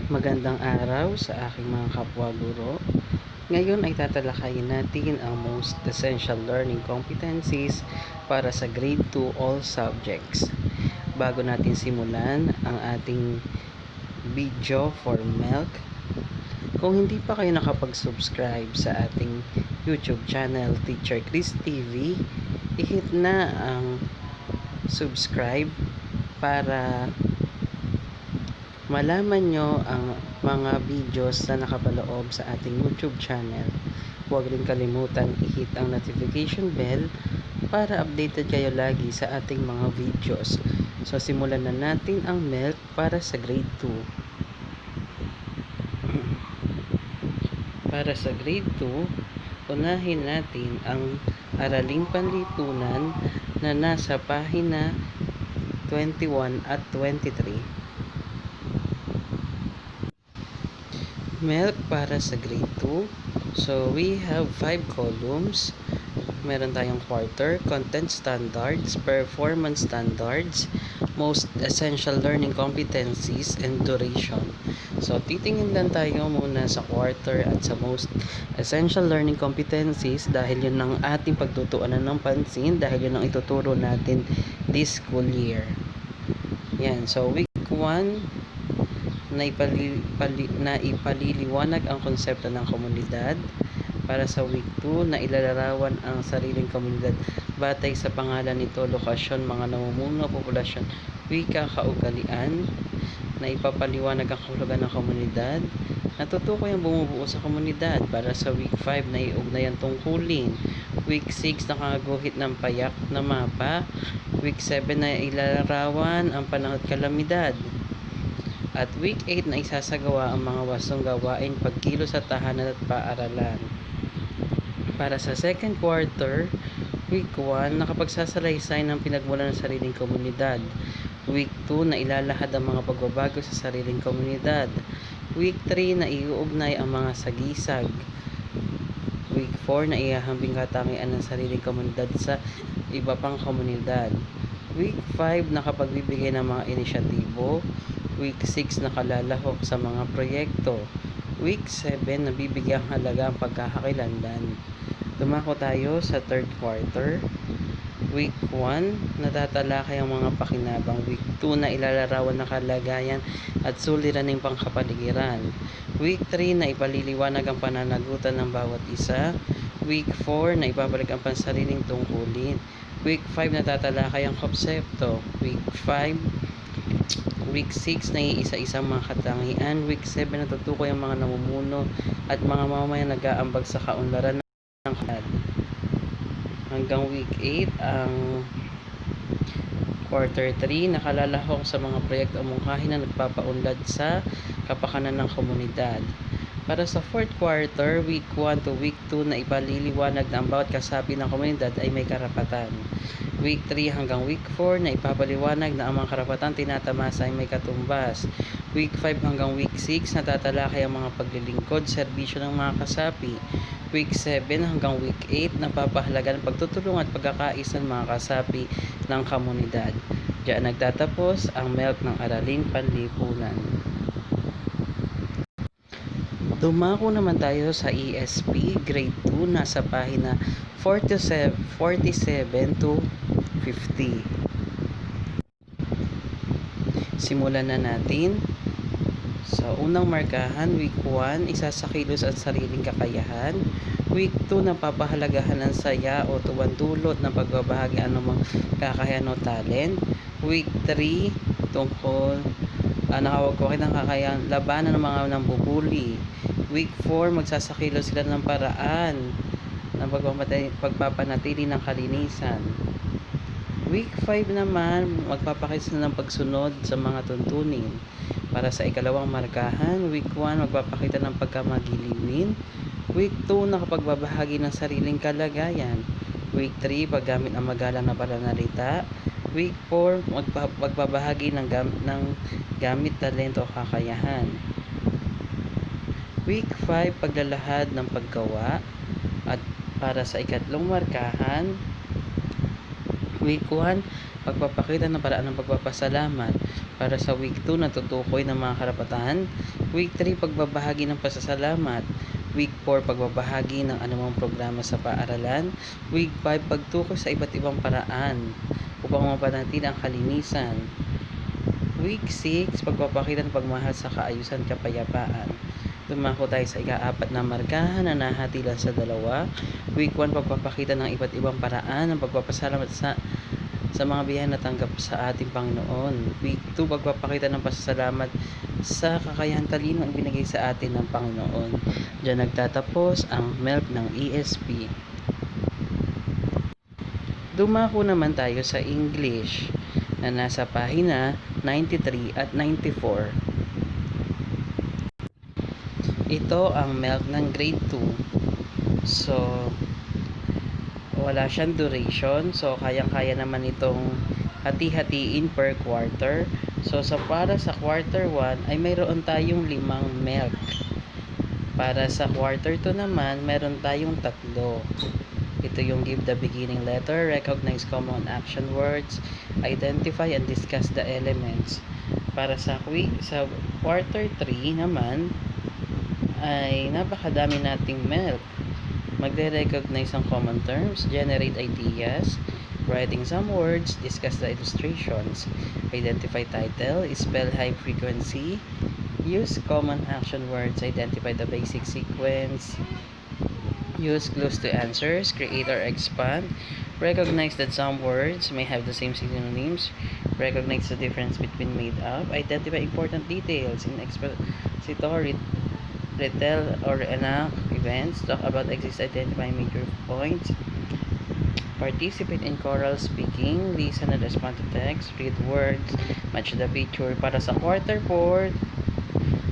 Magandang araw sa aking mga kapwa guro. Ngayon ay tatalakayin natin ang most essential learning competencies para sa grade 2 all subjects. Bago natin simulan ang ating video for MELC, kung hindi pa kayo nakapag-subscribe sa ating YouTube channel Teacher Chris TV, i-hit na ang subscribe para malaman nyo ang mga videos na nakapaloob sa ating YouTube channel. Huwag rin kalimutan i-hit ang notification bell para updated kayo lagi sa ating mga videos. So simulan na natin ang MELC para sa grade 2. Para sa grade 2, unahin natin ang araling panlipunan na nasa pahina 21 at 23. MELC para sa grade 2. So, we have 5 columns. Meron tayong quarter, content standards, performance standards, most essential learning competencies, and duration. So, titingin lang tayo muna sa quarter at sa most essential learning competencies dahil yun ang ating pagtutuunan ng pansin dahil yun ang ituturo natin this school year. Yan. So, week 1, na ipaliliwanag ang konsepto ng komunidad. Para sa week 2, na ilalarawan ang sariling komunidad batay sa pangalan nito, lokasyon, mga namumuno, populasyon, wika, kaugalian. Na ipapaliwanag ang kahulugan ng komunidad. Natutukoy ang bumubuo sa komunidad. Para sa week 5, na iugnay ang tungkulin. Week 6, nakaguhit ng payak na mapa. Week 7, na ilalarawan ang panahon at kalamidad. At week 8 na isasagawa ang mga wastong gawain, pagkilos sa tahanan at paaralan. Para sa second quarter, week 1, nakapagsasalaysay ng pinagmulan ng sariling komunidad. Week 2, na ilalahad ang mga pagbabago sa sariling komunidad. Week 3, na iuugnay ang mga sagisag. Week 4, na ihahambing katangian ng sariling komunidad sa iba pang komunidad. Week 5, nakapagbibigay ng mga inisyatibo. Week 6, nakalalahok sa mga proyekto. Week 7, nabibigyan halaga ang pagkakakilanlan. Dumako tayo sa third quarter. Week 1, natatalakay ang mga pakinabang. Week 2, na ilalarawan ng kalagayan at suliraning pangkapaligiran. Week 3, na ipaliliwanag ang pananagutan ng bawat isa. Week 4, na ipabalik ang pansariling tungkulin. Week 5, natatalakay ang konsepto. Week 6, na iisa-isang mga katangian. Week 7, natutukoy ang mga namumuno at mga mamamayang nag-aambag sa kaunlaran ng kanal. Hanggang week 8, ang quarter 3, nakalalahok sa mga proyekto o mungkahi na nagpapaunlad sa kapakanan ng komunidad. Para sa fourth quarter, week 1 to week 2, na ipaliliwanag na ang bawat kasapi ng komunidad ay may karapatan. Week 3 hanggang week 4, na ipapaliwanag na ang mga karapatan tinatamasa ay may katumbas. Week 5 hanggang week 6, natatalakay ang mga paglilingkod, serbisyo ng mga kasapi. Week 7 hanggang week 8, napapahalaga ng pagtutulungan at pagkakais ng mga kasapi ng komunidad. Diyan nagtatapos ang MELC ng Araling Panlipunan. Dumako naman tayo sa ESP grade 2, nasa pahina 47 to 50. Simulan na natin. Sa unang markahan, week 1, isasakilos ang sariling kakayahan. Week 2, napapahalagahan ng saya o tuwan-dulot ng pagbabahagi anumang kakayahan o talent. Week 3, tungkol nakawagwakin ng kakayahan, labanan ng mga nambubuli. Week 4, magsasakilo sila ng paraan ng pagpapanatili ng kalinisan. Week 5 naman, magpapakita ng pagsunod sa mga tuntunin. Para sa ikalawang markahan, week 1, magpapakita ng pagkamagiliwin. Week 2, nakapagbabahagi ng sariling kalagayan. Week 3, paggamit ng magalang na pananalita. Week 4, magbabahagi ng gamit talento o kakayahan. Week 5, paglalahad ng paggawa. At para sa ikatlong markahan, week 1, pagpapakita ng paraan ng pagpapasalamat. Para sa week 2, natutukoy ng mga karapatan. Week 3, pagbabahagi ng pasasalamat. Week 4, pagbabahagi ng anumang programa sa paaralan. Week 5, pagtukoy sa iba't ibang paraan upang mapanatili ang kalinisan. Week 6, pagpapakita ng pagmahal sa kaayusan, kapayapaan. Dumako tayo sa ika-4 na markahan na nahati lang sa dalawa. Week 1, pagpapakita ng iba't ibang paraan ng pagpapasalamat sa mga biyaya na tanggap sa ating Panginoon. Week 2, pagpapakita ng pasasalamat sa kakayahan talino ang binigay sa atin ng Panginoon. Diyan nagtatapos ang MELC ng ESP. Dumako naman tayo sa English na nasa pahina 93 at 94. Ito ang MELC ng grade 2. So, wala siyang duration. So, kayang-kaya naman itong hati-hatiin per quarter. So, para sa quarter 1 ay mayroon tayong 5 MELC. Para sa quarter 2 naman, meron tayong 3. Ito yung give the beginning letter, recognize common action words, identify and discuss the elements. Para sa quarter 3 naman, ay napakadami nating MELC. Magre-recognize ang common terms, generate ideas, writing some words, discuss the illustrations, identify title, spell high frequency, use common action words, identify the basic sequence, use clues to answers, create or expand, recognize that some words may have the same synonyms, recognize the difference between made up, identify important details in expository, retell or enact events, talk about exists, identify major points, participate in choral speaking, listen and respond to text, read words, match the picture. Para sa quarter 4,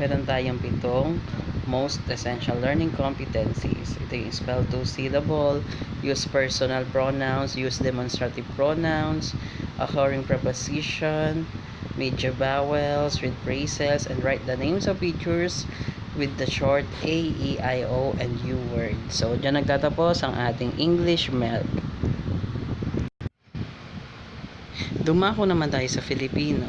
meron tayong 7 most essential learning competencies. Ito yung spell 2 syllable, use personal pronouns, use demonstrative pronouns, occurring preposition, major vowels, read phrases, and write the names of features with the short A, E, I, O, and U word. So, dyan nagtatapos ang ating English MELC. Dumako naman tayo sa Filipino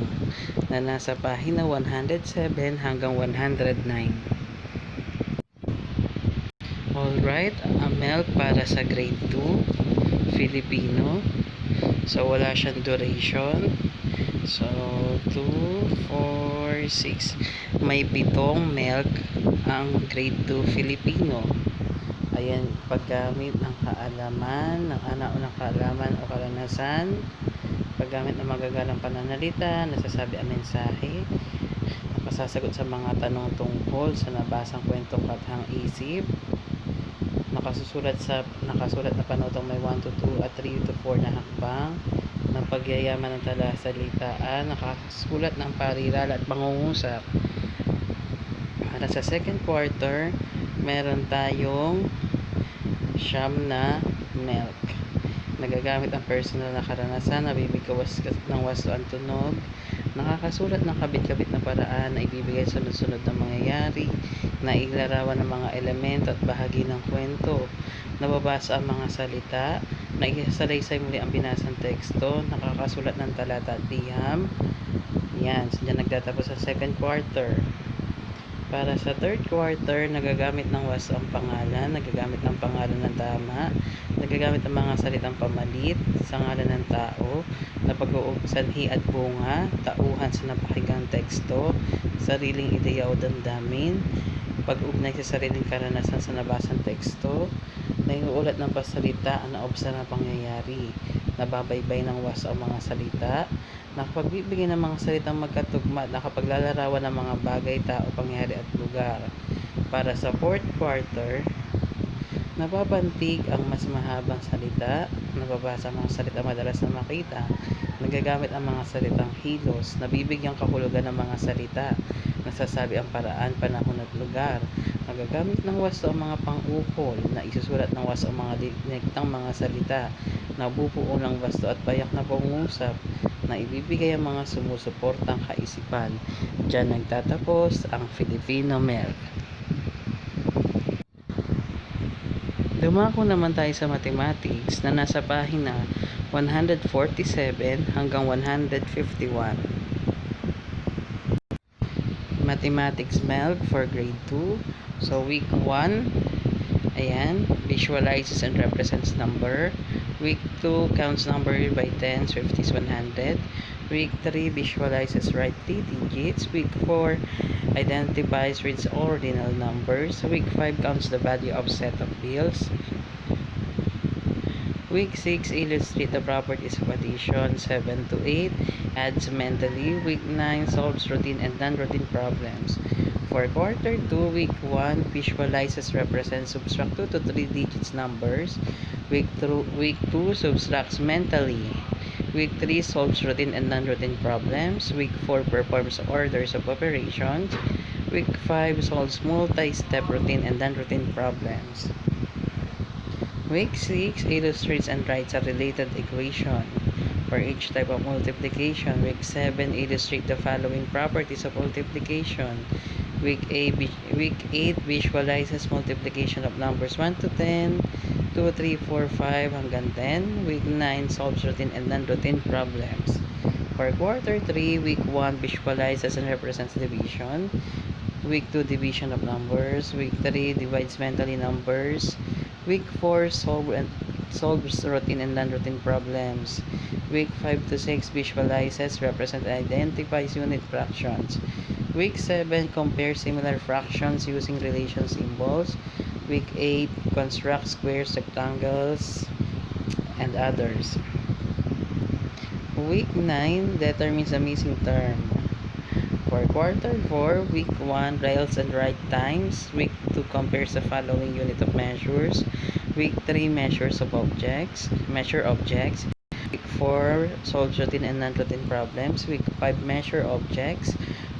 na nasa pahina 107 hanggang 109. Alright, ang MELC para sa grade 2, Filipino. So, wala siyang duration. So, 2, 4, 6. May 7 MELC ang grade 2 Filipino. Ayan, paggamit ng kaalaman, ng kaalaman o karanasan, paggamit ng magagalang pananalita, nasasabi ang mensahe, nakasasagot sa mga tanong tungkol sa nabasang kwentong kathang isip, nakasulat na panutong may 1 to 2 at 3 to 4 na hakbang, ng pagyayaman ng talasalitaan, nakasulat ng pariral at pangungusap. Para sa second quarter, meron tayong 9 na MELC. Nagagamit ang personal na karanasan, nabibigawas ng wasto ang tunog, nakakasulat ng kabit-kabit na paraan na ibibigay sunod-sunod na mangyayari, naiglarawan ng mga elemento at bahagi ng kwento, nababasa ang mga salita, naisasalaysay muli ang binasang teksto, nakakasulat ng talata at liham. Yan, so dyan nagtatapos sa second quarter. Para sa third quarter, nagagamit ng wasto ang pangalan, nagagamit ng pangalan ng tama, nagagamit ng mga salitang pamalit sa ngalan ng tao, na pag-uog sanhi at bunga, tauhan sa napakinggang teksto, sariling ideya o damdamin, pag-ugnay sa sariling karanasan sa nabasang teksto, naiuulat ng pasalita ang naobsa na pangyayari, nababaybay ng wasto ang mga salita, nakapagbibigay ng mga salitang magkatugma at nakapaglalarawan ng mga bagay, tao, pangyayari at lugar. Para sa fourth quarter, nababantig ang mas mahabang salita, nababasa ang mga salita madalas na makita, nagagamit ang mga salitang hilos, nabibigyang kahulugan ng mga salita, nasasabi ang paraan, panahon at lugar, nagagamit ng wasto ang mga pang-ukol, na isusulat ng wasto ang mga diniktang mga salita, nabubuo ng wasto at payak na pangungusap, na ibibigay ang mga sumusuportang kaisipan. Diyan nagtatapos ang Filipino MELC. Dumako naman tayo sa mathematics na nasa pahina 147 hanggang 151. Mathematics MELC for grade 2. So week 1, ayan, visualizes and represents number. Week 2, counts number by tens, 50s, 100. Week 3, visualizes right-t digits. Week 4, identifies with ordinal numbers. Week 5, counts the value of set of bills. Week 6, illustrate the properties of addition. 7 to 8, adds mentally. Week 9, solves routine and non-routine problems. For quarter 2, week 1, visualizes, represents, subtract 2 to 3 digits numbers. Week 2, subtracts mentally. Week 3, solves routine and non-routine problems. Week 4, performs orders of operations. Week 5, solves multi-step routine and non-routine problems. Week 6, illustrates and writes a related equation for each type of multiplication. Week 7, illustrate the following properties of multiplication. Week 8, visualizes multiplication of numbers 1 to 10, 2, 3, 4, 5 hanggang 10. Week 9, solves routine and non-routine problems. For quarter 3, week 1, visualizes and represents division. Week 2, division of numbers. Week 3, divides mentally numbers. Week 4, solves routine and non-routine problems. Week 5 to 6, visualizes, represents, and identifies unit fractions. Week 7, compares similar fractions using relation symbols. Week 8, constructs squares, rectangles, and others. Week 9, determines a missing term. For quarter 4, week 1, rails and right times. Week 2, compares the following unit of measures. Week 3, measure objects. Week 4, solves routine and non-routine problems. Week 5, measure objects.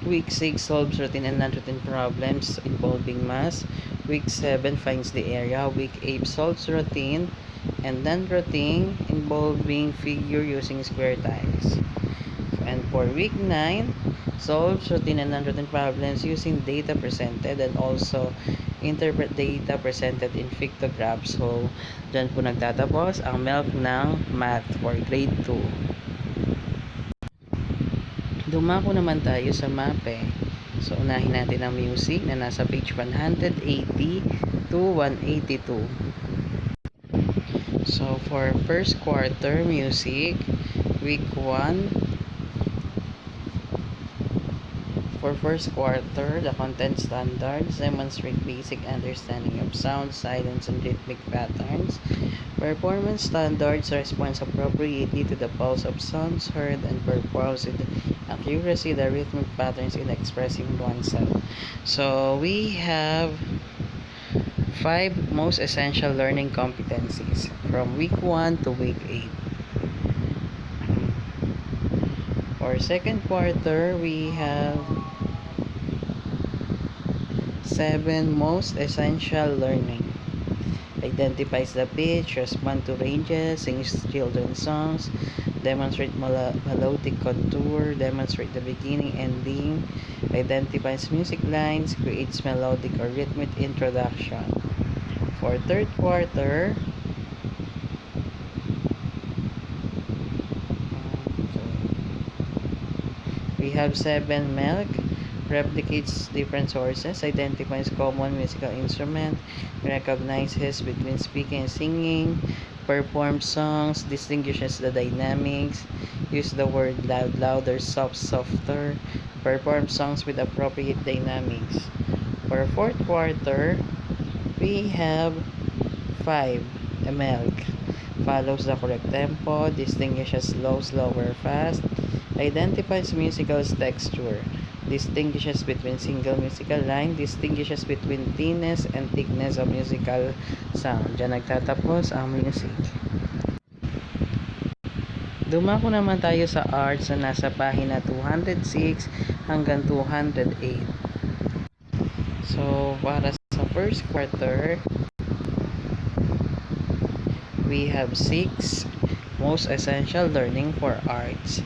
Week 6, solves routine and non-routine problems involving mass. Week 7, finds the area. Week 8, solves routine and non-routine involving figure using square tiles. And for week 9, solves routine and non-routine problems using data presented and also interpret data presented in pictographs. So, dyan po nagtatapos ang MELC ng math for grade 2. Dumako naman tayo sa MAPE. So, unahin natin ang music na nasa page 180 to 182. So, for first quarter music, week 1, for first quarter, the content standards demonstrate basic understanding of sound, silence, and rhythmic patterns. Performance standards responds appropriately to the pulse of sounds heard and performs with accuracy the rhythmic patterns in expressing oneself. So, we have 5 most essential learning competencies from week 1 to week 8. For second quarter, we have 7 most essential learning. Identifies the pitch, respond to ranges, sings children's songs, demonstrate melodic contour, demonstrate the beginning, ending, identifies music lines, creates melodic or rhythmic introduction. For third quarter, we have 7 MELC, replicates different sources, identifies common musical instrument, recognizes between speaking and singing, performs songs, distinguishes the dynamics, use the word loud, louder, soft, softer, performs songs with appropriate dynamics. For fourth quarter, we have 5 MELC, follows the correct tempo, distinguishes slow, slower, fast, identifies musical texture, distinguishes between single musical line, distinguishes between thinness and thickness of musical sound. Diyan nagtatapos ang music. Dumako naman tayo sa arts na nasa pahina 206 hanggang 208. So, para sa first quarter, we have 6 most essential learning for arts.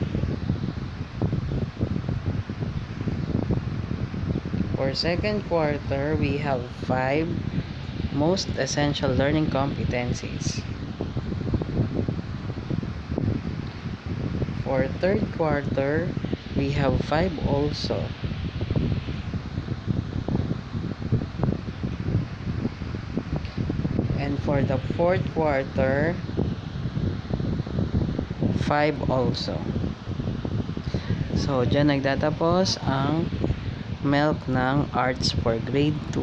For second quarter, we have 5 Most essential learning competencies. For third quarter, we have 5 also. And for the fourth quarter, 5 also. So, dyan nagtatapos ang MELC ng Arts for Grade 2.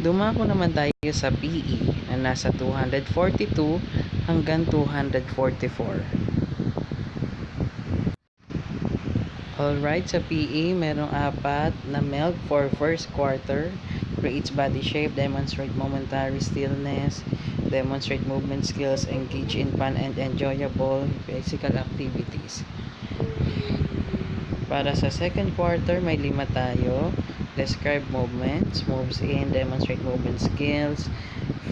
Dumako naman tayo sa PE na nasa 242 hanggang 244. Alright, sa PE, merong 4 na MELC for first quarter. Creates body shape, demonstrate momentary stillness, demonstrate movement skills, engage in fun and enjoyable physical activities. Para sa second quarter, may 5 tayo. Describe movements, moves in, demonstrate movement skills,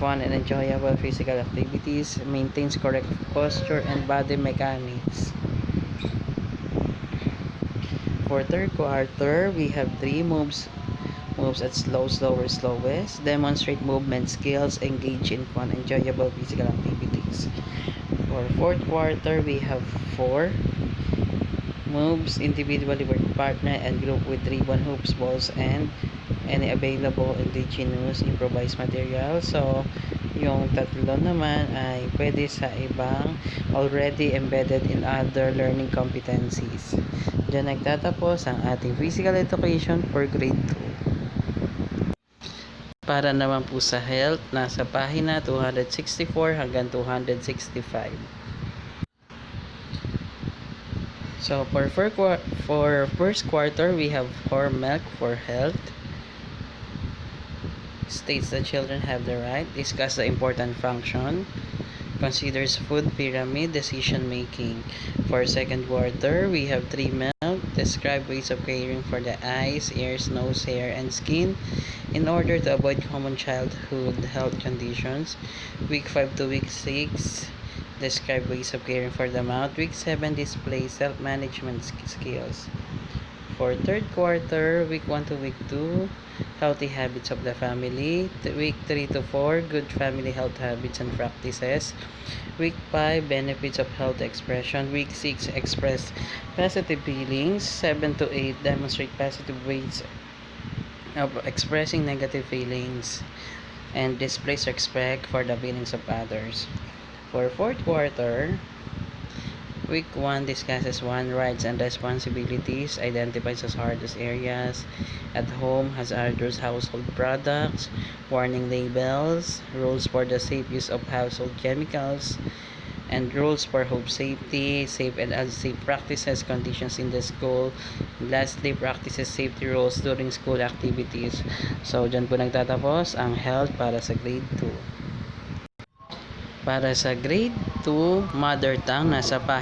fun and enjoyable physical activities, maintains correct posture and body mechanics. For third quarter, we have 3 moves at slow, slower, slowest, demonstrate movement skills, engage in fun, enjoyable physical activities. For fourth quarter, we have 4 moves individually with partner and group with ribbon, hoops, balls, and any available indigenous improvised material. So, yung tatlo naman ay pwede sa ibang already embedded in other learning competencies. Diyan nagtatapos ang ating physical education for grade 2. Para naman po sa health, nasa pahina 264 hanggang 265. So, for first quarter, we have 4 MELC for health. States that children have the right, discuss the important function, considers food pyramid decision making. For second quarter, we have 3 MELC, describe ways of caring for the eyes, ears, nose, hair, and skin in order to avoid common childhood health conditions. Week 5 to week 6, describe ways of caring for the mouth. Week 7, display self-management skills. For third quarter, week 1 to week 2, healthy habits of the family. Week 3 to 4, good family health habits and practices. Week 5, benefits of health expression. Week 6, express positive feelings. 7 to 8, demonstrate positive ways of expressing negative feelings and displays respect for the feelings of others. For fourth quarter, week 1 discusses rights and responsibilities, identifies hazardous areas at home, hazardous household products, warning labels, rules for the safe use of household chemicals, and rules for home safety, safe and unsafe practices, conditions in the school. Lastly, practices safety rules during school activities. So, dyan po nagtatapos ang health para sa grade 2. Para sa grade 2, mother tongue, nasa pahina